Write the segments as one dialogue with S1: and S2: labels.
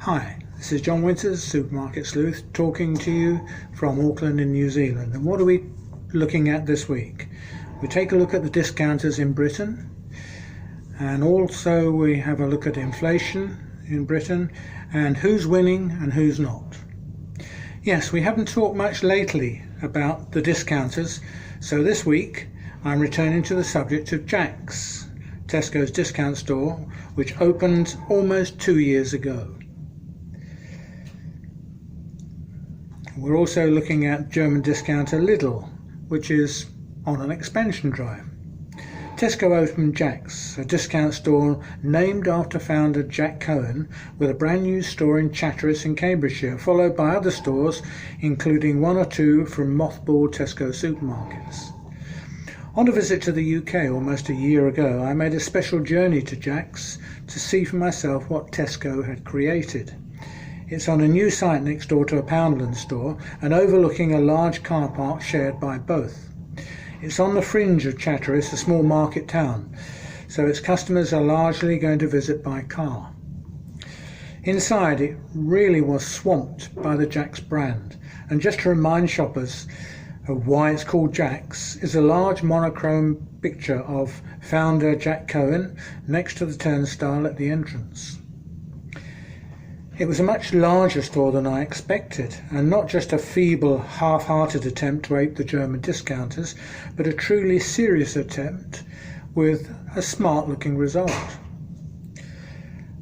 S1: Hi, this is John Winters, Supermarket Sleuth, talking to you from Auckland in New Zealand. And what are we looking at this week? We take a look at the discounters in Britain, and also we have a look at inflation in Britain and who's winning and who's not. Yes, we haven't talked much lately about the discounters, so this week I'm returning to the subject of Jack's, Tesco's discount store, which opened almost 2 years ago. We're also looking at German discounter Lidl, which is on an expansion drive. Tesco opened Jack's, a discount store named after founder Jack Cohen, with a brand new store in Chatteris in Cambridgeshire, followed by other stores, including one or two from mothballed Tesco supermarkets. On a visit to the UK almost a year ago, I made a special journey to Jack's to see for myself what Tesco had created. It's on a new site next door to a Poundland store and overlooking a large car park shared by both. It's on the fringe of Chatteris, a small market town, so its customers are largely going to visit by car. Inside, it really was swamped by the Jack's brand, and just to remind shoppers of why it's called Jack's is a large monochrome picture of founder Jack Cohen next to the turnstile at the entrance. It was a much larger store than I expected, and not just a feeble, half-hearted attempt to ape the German discounters, but a truly serious attempt with a smart-looking result.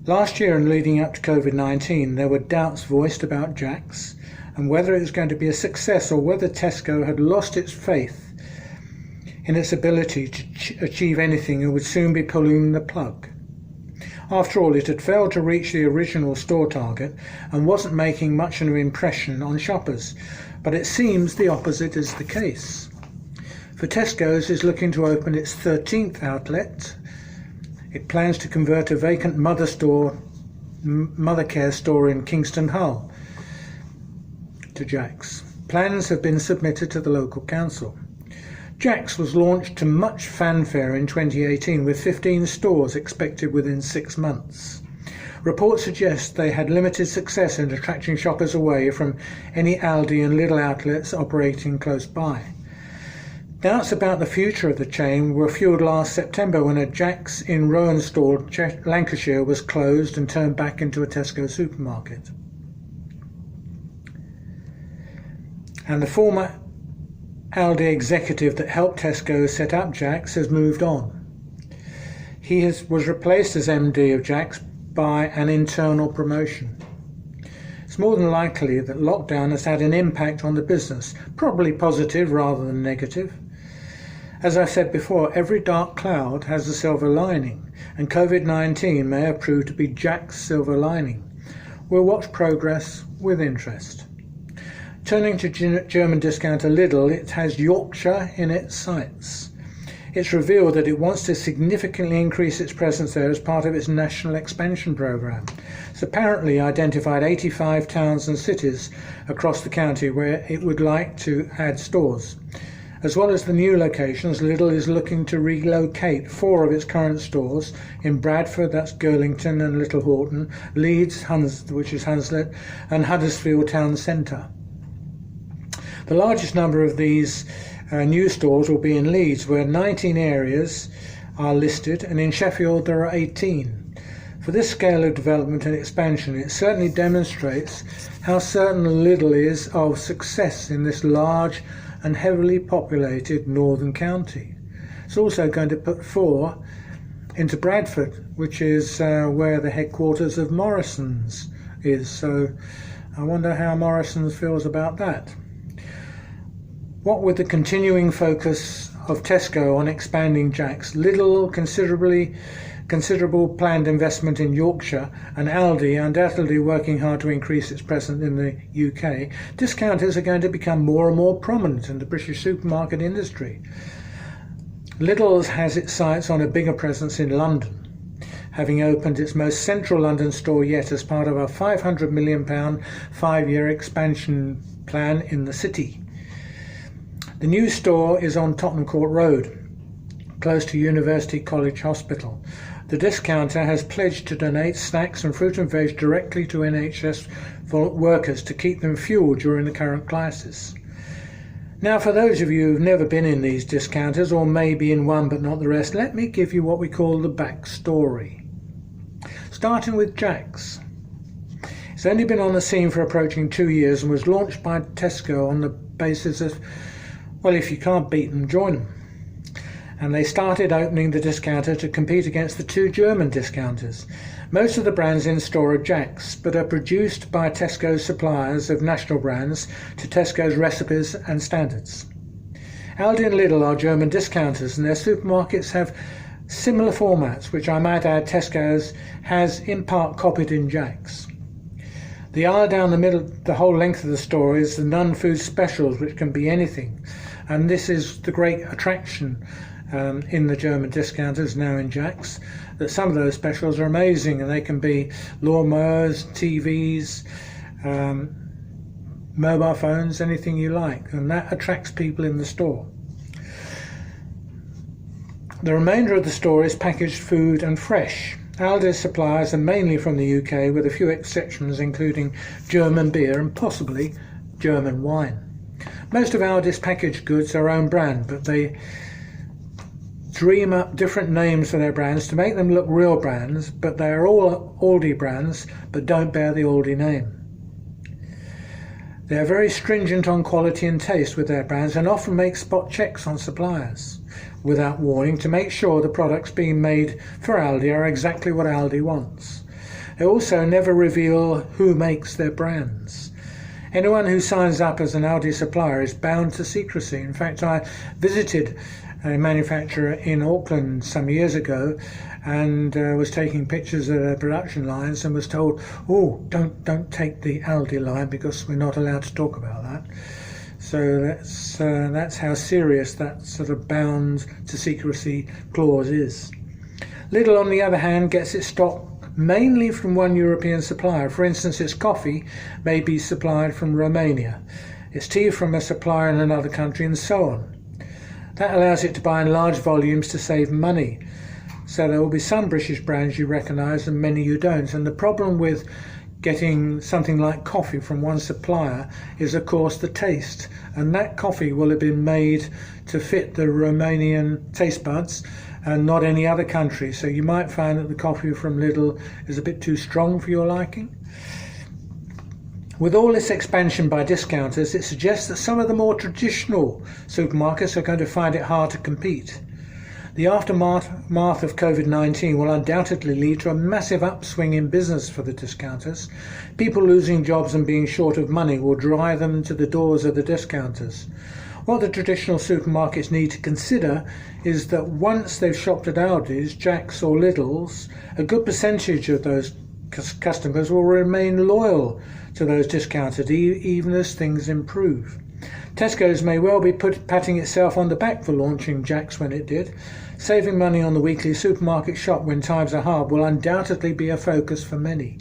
S1: Last year and leading up to COVID-19, there were doubts voiced about Jack's and whether it was going to be a success or whether Tesco had lost its faith in its ability to achieve anything and would soon be pulling the plug. After all, it had failed to reach the original store target and wasn't making much of an impression on shoppers, but it seems the opposite is the case. For Tesco's is looking to open its 13th outlet. It plans to convert a vacant mother care store in Kingston Hull to Jack's. Plans have been submitted to the local council. Jack's was launched to much fanfare in 2018, with 15 stores expected within 6 months. Reports suggest they had limited success in attracting shoppers away from any Aldi and Lidl outlets operating close by. Doubts about the future of the chain were fueled last September when a Jack's in Rowanstall, Lancashire was closed and turned back into a Tesco supermarket. And the former Aldi executive that helped Tesco set up Jack's has moved on. He was replaced as MD of Jack's by an internal promotion. It's more than likely that lockdown has had an impact on the business, probably positive rather than negative. As I've said before, every dark cloud has a silver lining, and COVID-19 may have proved to be Jack's silver lining. We'll watch progress with interest. Turning to German discounter Lidl, it has Yorkshire in its sights. It's revealed that it wants to significantly increase its presence there as part of its national expansion programme. It's apparently identified 85 towns and cities across the county where it would like to add stores. As well as the new locations, Lidl is looking to relocate 4 of its current stores in Bradford, that's Girlington and Little Horton, Leeds, which is Hunslet, and Huddersfield Town Centre. The largest number of these new stores will be in Leeds, where 19 areas are listed, and in Sheffield there are 18. For this scale of development and expansion, it certainly demonstrates how certain Lidl is of success in this large and heavily populated northern county. It's also going to put 4 into Bradford, which is where the headquarters of Morrisons is. So I wonder how Morrisons feels about that. What with the continuing focus of Tesco on expanding Jack's, Lidl considerable planned investment in Yorkshire, and Aldi undoubtedly working hard to increase its presence in the UK, discounters are going to become more and more prominent in the British supermarket industry. Lidl has its sights on a bigger presence in London, having opened its most central London store yet as part of a £500 million 5-year expansion plan in the city. The new store is on Tottenham Court Road, close to University College Hospital, The discounter has pledged to donate snacks and fruit and veg directly to NHS workers to keep them fueled during the current crisis. Now, for those of you who've never been in these discounters, or maybe in one but not the rest, let me give you what we call the backstory. Starting with Jack's. It's only been on the scene for approaching 2 years and was launched by Tesco on the basis of, well, if you can't beat them, join them. And they started opening the discounter to compete against the 2 German discounters. Most of the brands in store are Jack's, but are produced by Tesco's suppliers of national brands to Tesco's recipes and standards. Aldi and Lidl are German discounters, and their supermarkets have similar formats, which I might add Tesco's has in part copied in Jack's. The aisle down the middle, the whole length of the store, is the non-food specials, which can be anything. And this is the great attraction in the German discounters, now in Jack's, that some of those specials are amazing, and they can be lawnmowers, TVs, mobile phones, anything you like, and that attracts people in the store. The remainder of the store is packaged food and fresh. Aldi's suppliers are mainly from the UK, with a few exceptions including German beer and possibly German wine. Most of Aldi's packaged goods are own brand, but they dream up different names for their brands to make them look real brands, but they are all Aldi brands but don't bear the Aldi name. They are very stringent on quality and taste with their brands and often make spot checks on suppliers without warning to make sure the products being made for Aldi are exactly what Aldi wants. They also never reveal who makes their brands. Anyone who signs up as an Aldi supplier is bound to secrecy. In fact, I visited a manufacturer in Auckland some years ago and was taking pictures of their production lines and was told, oh, don't take the Aldi line because we're not allowed to talk about that. So that's how serious that sort of bound to secrecy clause is. Lidl, on the other hand, gets its stock mainly from one European supplier. For instance, its coffee may be supplied from Romania, its tea from a supplier in another country, and so on. That allows it to buy in large volumes to save money. So there will be some British brands you recognise and many you don't. And the problem with getting something like coffee from one supplier is, of course, the taste. And that coffee will have been made to fit the Romanian taste buds and not any other country. So you might find that the coffee from Lidl is a bit too strong for your liking. With all this expansion by discounters, it suggests that some of the more traditional supermarkets are going to find it hard to compete. The aftermath of COVID-19 will undoubtedly lead to a massive upswing in business for the discounters. People losing jobs and being short of money will drive them to the doors of the discounters. What the traditional supermarkets need to consider is that once they've shopped at Aldi's, Jack's or Lidl's, a good percentage of those customers will remain loyal to those discounters even as things improve. Tesco's may well be patting itself on the back for launching Jack's when it did. Saving money on the weekly supermarket shop when times are hard will undoubtedly be a focus for many.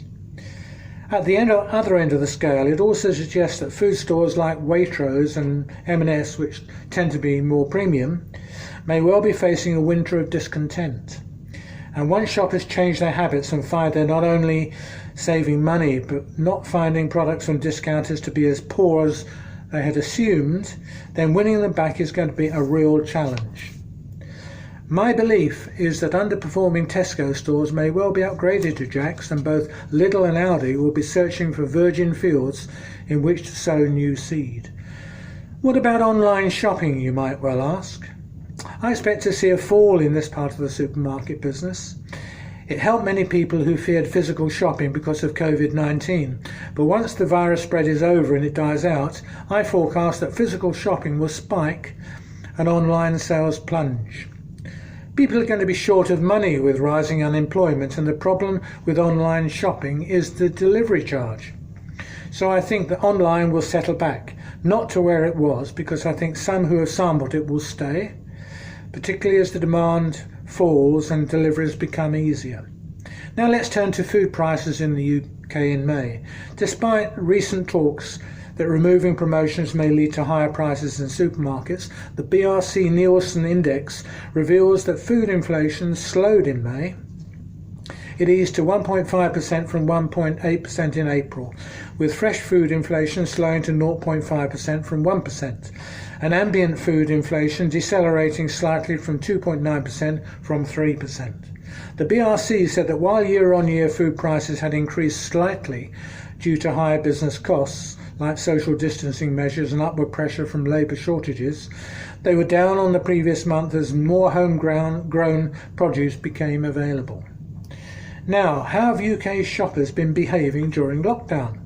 S1: At the other end of the scale, it also suggests that food stores like Waitrose and M&S, which tend to be more premium, may well be facing a winter of discontent. And once shoppers change their habits and find they're not only saving money but not finding products from discounters to be as poor as they had assumed, then winning them back is going to be a real challenge. My belief is that underperforming Tesco stores may well be upgraded to Jack's, and both Lidl and Aldi will be searching for virgin fields in which to sow new seed. What about online shopping, you might well ask? I expect to see a fall in this part of the supermarket business. It helped many people who feared physical shopping because of COVID-19, but once the virus spread is over and it dies out, I forecast that physical shopping will spike and online sales plunge. People are going to be short of money with rising unemployment, and the problem with online shopping is the delivery charge. So I think that online will settle back, not to where it was, because I think some who have sampled it will stay, particularly as the demand falls and deliveries become easier. Now let's turn to food prices in the UK in May. Despite recent talks that removing promotions may lead to higher prices in supermarkets, the BRC Nielsen index reveals that food inflation slowed in May. It eased to 1.5% from 1.8% in April, with fresh food inflation slowing to 0.5% from 1%, and ambient food inflation decelerating slightly from 2.9% from 3%. The BRC said that while year-on-year food prices had increased slightly due to higher business costs, like social distancing measures and upward pressure from labour shortages, they were down on the previous month as more homegrown produce became available. Now, how have UK shoppers been behaving during lockdown?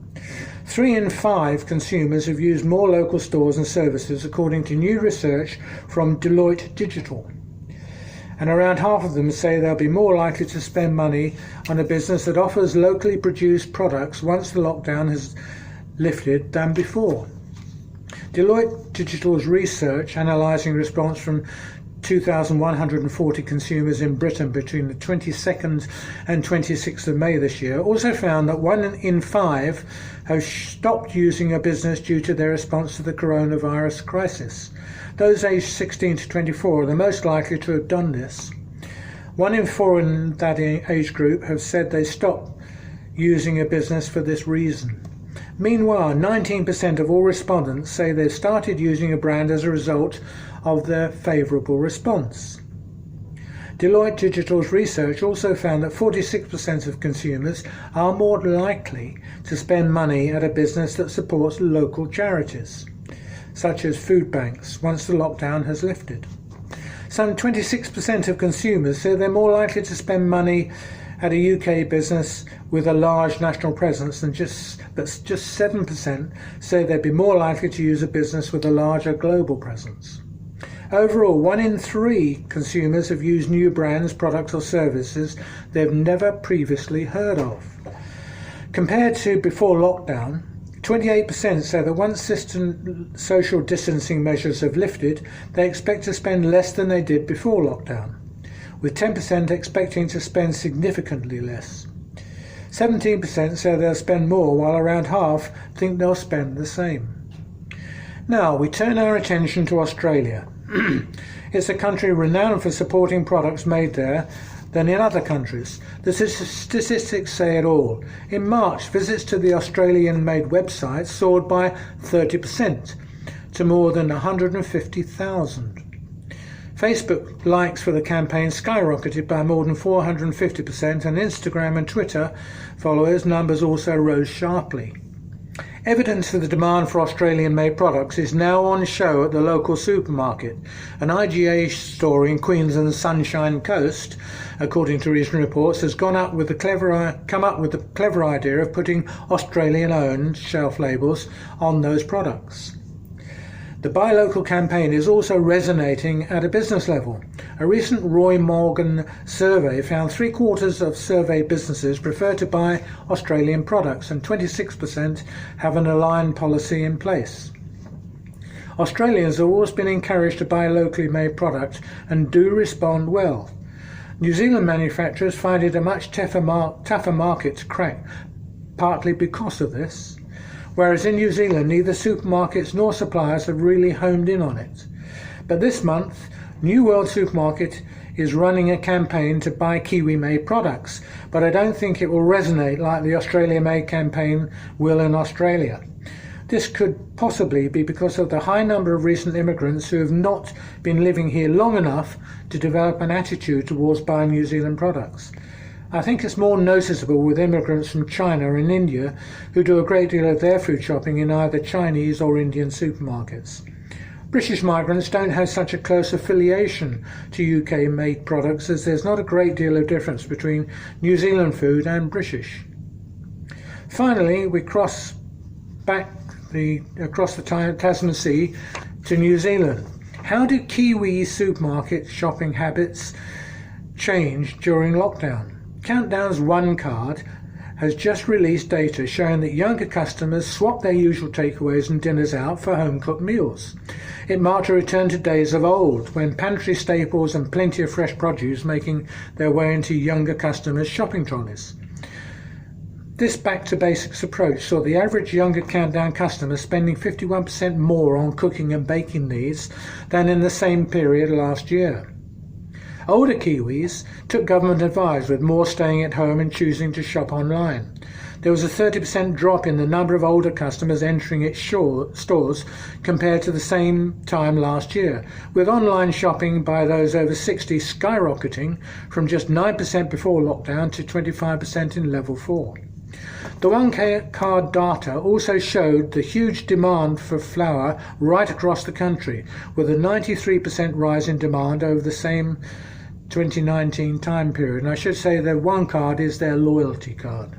S1: 3 in 5 consumers have used more local stores and services, according to new research from Deloitte Digital. And around half of them say they'll be more likely to spend money on a business that offers locally produced products once the lockdown has lifted than before. Deloitte Digital's research, analysing response from 2,140 consumers in Britain between the 22nd and 26th of May this year, also found that 1 in 5 have stopped using a business due to their response to the coronavirus crisis. Those aged 16 to 24 are the most likely to have done this. 1 in 4 in that age group have said they stopped using a business for this reason. Meanwhile, 19% of all respondents say they've started using a brand as a result of their favourable response. Deloitte Digital's research also found that 46% of consumers are more likely to spend money at a business that supports local charities, such as food banks, once the lockdown has lifted. Some 26% of consumers say they're more likely to spend money at a UK business with a large national presence than just 7% say they'd be more likely to use a business with a larger global presence. Overall, 1 in 3 consumers have used new brands, products or services they've never previously heard of. Compared to before lockdown, 28% say that once social distancing measures have lifted, they expect to spend less than they did before lockdown, with 10% expecting to spend significantly less. 17% say they'll spend more, while around half think they'll spend the same. Now we turn our attention to Australia. It's a country renowned for supporting products made there than in other countries. The statistics say it all. In March, visits to the Australian-made website soared by 30% to more than 150,000. Facebook likes for the campaign skyrocketed by more than 450%, and Instagram and Twitter followers numbers also rose sharply. Evidence of the demand for Australian-made products is now on show at the local supermarket. An IGA store in Queensland's Sunshine Coast, according to recent reports, has come up with the clever idea of putting Australian-owned shelf labels on those products. The Buy Local campaign is also resonating at a business level. A recent Roy Morgan survey found 3/4 of surveyed businesses prefer to buy Australian products, and 26% have an aligned policy in place. Australians have always been encouraged to buy locally made products and do respond well. New Zealand manufacturers find it a much tougher market to crack, partly because of this. Whereas in New Zealand, neither supermarkets nor suppliers have really homed in on it. But this month, New World Supermarket is running a campaign to buy Kiwi-made products, but I don't think it will resonate like the Australia-made campaign will in Australia. This could possibly be because of the high number of recent immigrants who have not been living here long enough to develop an attitude towards buying New Zealand products. I think it's more noticeable with immigrants from China and India who do a great deal of their food shopping in either Chinese or Indian supermarkets. British migrants don't have such a close affiliation to UK-made products, as there's not a great deal of difference between New Zealand food and British. Finally, we cross the Tasman Sea to New Zealand. How do Kiwi supermarket shopping habits change during lockdown? Countdown's One Card has just released data showing that younger customers swap their usual takeaways and dinners out for home-cooked meals. It marked a return to days of old, when pantry staples and plenty of fresh produce making their way into younger customers' shopping trolleys. This back-to-basics approach saw the average younger Countdown customer spending 51% more on cooking and baking needs than in the same period last year. Older Kiwis took government advice, with more staying at home and choosing to shop online. There was a 30% drop in the number of older customers entering its stores compared to the same time last year, with online shopping by those over 60 skyrocketing from just 9% before lockdown to 25% in level 4. The one card data also showed the huge demand for flour right across the country, with a 93% rise in demand over the same 2019 time period. And I should say their one card is their loyalty card.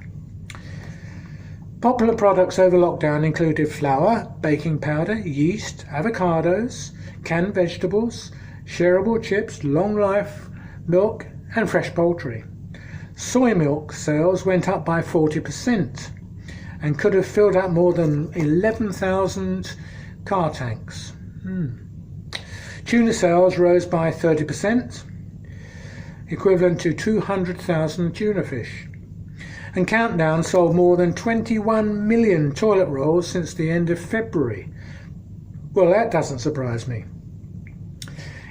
S1: Popular products over lockdown included flour, baking powder, yeast, avocados, canned vegetables, shareable chips, long life milk and fresh poultry. Soy milk sales went up by 40% and could have filled up more than 11,000 car tanks. Tuna sales rose by 30%, equivalent to 200,000 tuna fish. And Countdown sold more than 21 million toilet rolls since the end of February. Well, that doesn't surprise me.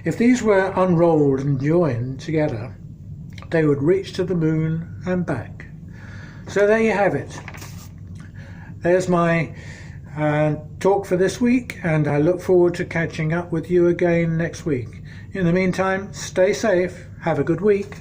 S1: If these were unrolled and joined together, they would reach to the moon and back. So there you have it. There's my talk for this week, and I look forward to catching up with you again next week. In the meantime, stay safe, have a good week.